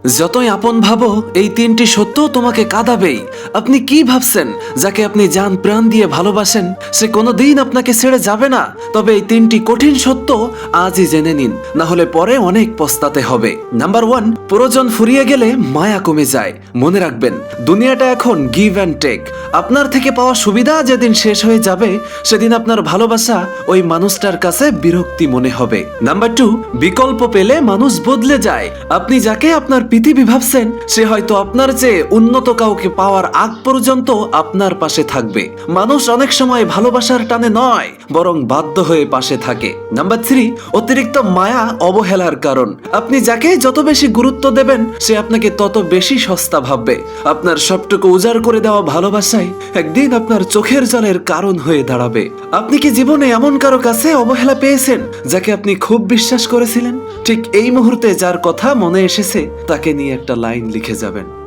যতই আপন ভাবো, এই তিনটি সত্য তোমাকে কাঁদাবেই। আপনি কি ভাবছেন? যাকে আপনি জান প্রাণ দিয়ে ভালোবাসেন সে কোনোদিন আপনাকে ছেড়ে যাবে না। তবে এই তিনটি কঠিন সত্য আজই জেনে নিন, না হলে পরে অনেক পস্তাতে হবে। নাম্বার 1, প্রয়োজন ফুরিয়ে গেলে মায়া কমে যায়। মনে রাখবেন, দুনিয়াটা এখন গিভ অ্যান্ড টেক। আপনার থেকে পাওয়া সুবিধা যেদিন শেষ হয়ে যাবে, সেদিন আপনার ভালোবাসা ওই মানুষটার কাছে বিরক্তি মনে হবে। নাম্বার 2, বিকল্প পেলে মানুষ বদলে যায়। আপনি যাকে আপনার পৃথিবী ভাবছেন সে হয়তো আপনার চেয়ে উন্নত কাউকে পাওয়ার আগ পর্যন্ত আপনার পাশে থাকবে। মানুষ অনেক সময় ভালোবাসার টানে নয়, বরং বাধ্য হয়ে পাশে থাকে। নাম্বার 3, অতিরিক্ত মায়া অবহেলার কারণ। আপনি যাকে যত বেশি গুরুত্ব দেবেন সে আপনাকে তত বেশি সস্তা ভাববে। আপনার সবটুকু উজাড় করে দেওয়া ভালোবাসায় একদিন আপনার চোখের জলের কারণ হয়ে দাঁড়াবে। আপনি কি জীবনে এমন কারো কাছে অবহেলা পেয়েছেন যাকে আপনি খুব বিশ্বাস করেছিলেন? ঠিক এই মুহূর্তে যার কথা মনে এসেছে তাকে নিয়ে একটা লাইন লিখে যাবেন।